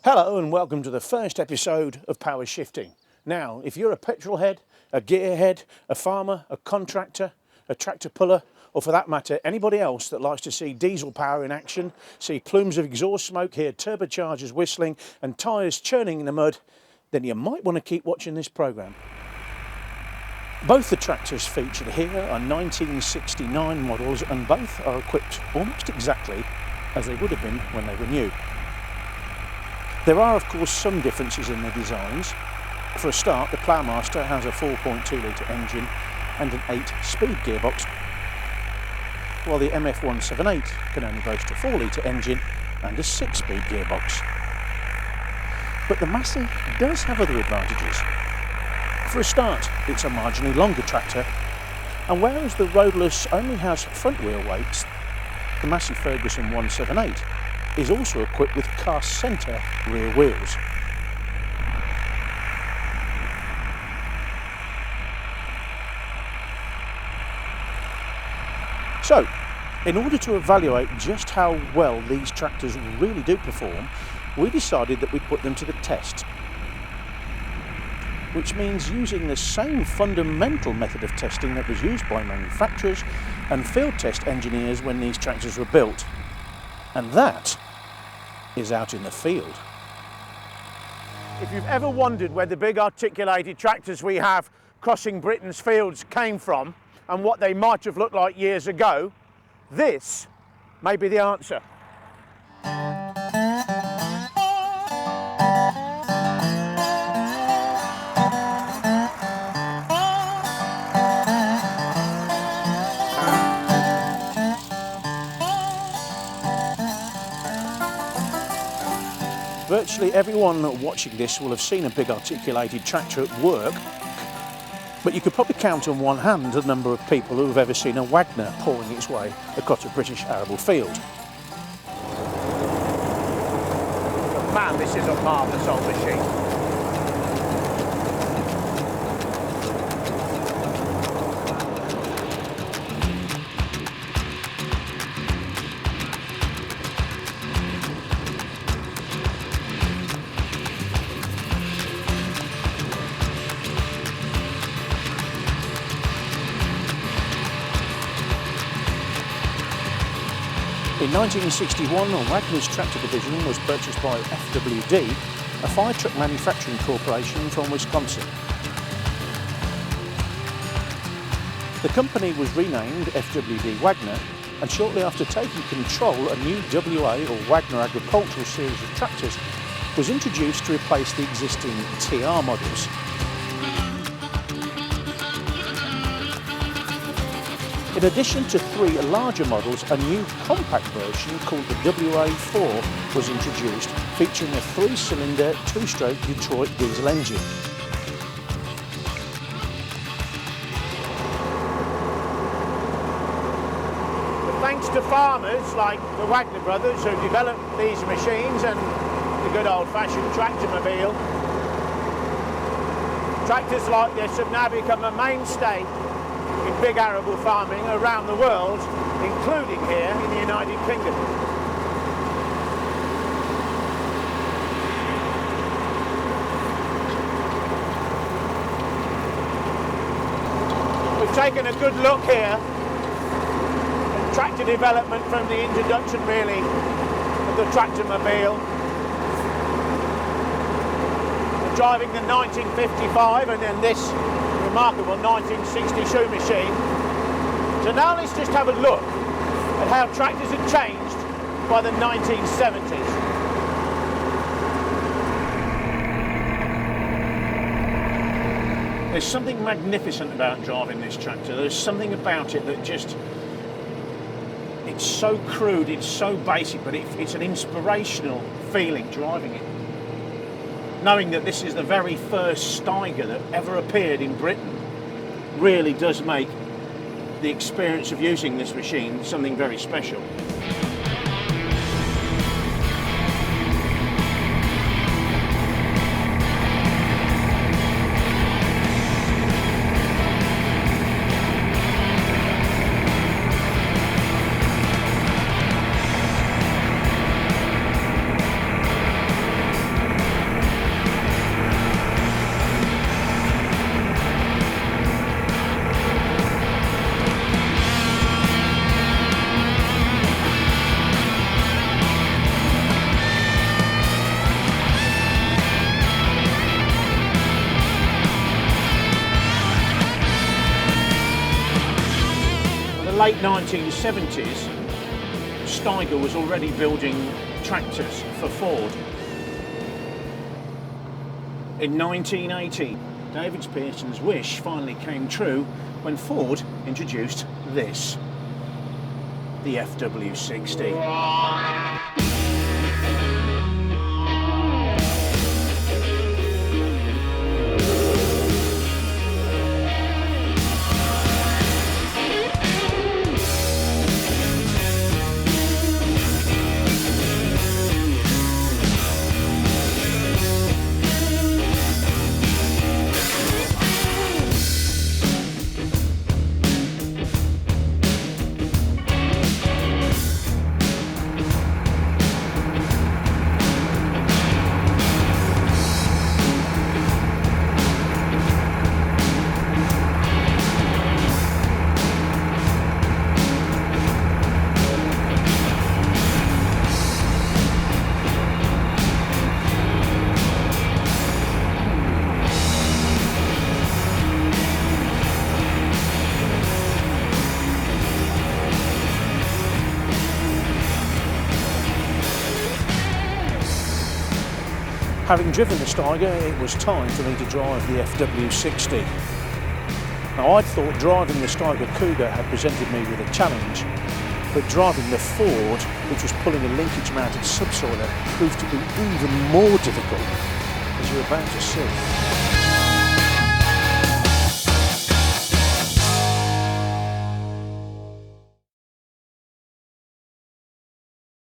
Hello and welcome to the first episode of Power Shifting. Now, if you're a petrol head, a gearhead, a farmer, a contractor, a tractor puller, or for that matter, anybody else that likes to see diesel power in action, see plumes of exhaust smoke, hear turbochargers whistling and tyres churning in the mud, then you might want to keep watching this programme. Both the tractors featured here are 1969 models and both are equipped almost exactly as they would have been when they were new. There are of course some differences in their designs. For a start, the Ploughmaster has a 4.2 litre engine and an 8-speed gearbox, while the MF178 can only boast a 4 litre engine and a 6-speed gearbox. But the Massey does have other advantages. For a start, it's a marginally longer tractor, and whereas the Roadless only has front wheel weights, the Massey Ferguson 178 is also equipped with cast centre rear wheels. So, in order to evaluate just how well these tractors really do perform, we decided that we'd put them to the test. Which means using the same fundamental method of testing that was used by manufacturers and field test engineers when these tractors were built. And that is out in the field. If you've ever wondered where the big articulated tractors we have crossing Britain's fields came from and what they might have looked like years ago, this may be the answer. Virtually everyone watching this will have seen a big articulated tractor at work, but you could probably count on one hand the number of people who have ever seen a Wagner pouring its way across a British arable field. Man, this is a marvellous old machine. In 1961, Wagner's tractor division was purchased by FWD, a fire truck manufacturing corporation from Wisconsin. The company was renamed FWD Wagner, and shortly after taking control, a new WA or Wagner agricultural series of tractors was introduced to replace the existing TR models. In addition to 3 larger models, a new compact version called the WA4 was introduced, featuring a 3-cylinder 2-stroke Detroit diesel engine. But thanks to farmers like the Wagner brothers who developed these machines and the good old-fashioned Tractormobile, tractors like this have now become a mainstay in big arable farming around the world, including here in the United Kingdom. We've taken a good look here at tractor development from the introduction really of the Tractormobile, driving the 1955 and then this remarkable 1962 machine. So now let's just have a look at how tractors had changed by the 1970s. There's something magnificent about driving this tractor. There's something about it that just, it's so crude, it's so basic, but it's an inspirational feeling driving it. Knowing that this is the very first Steiger that ever appeared in Britain really does make the experience of using this machine something very special. late 1970s, Steiger was already building tractors for Ford. In 1980, David Pearson's wish finally came true when Ford introduced this, the FW60. Having driven the Steiger, it was time for me to drive the FW60. Now, I'd thought driving the Steiger Cougar had presented me with a challenge, but driving the Ford, which was pulling a linkage-mounted subsoiler, proved to be even more difficult, as you're about to see.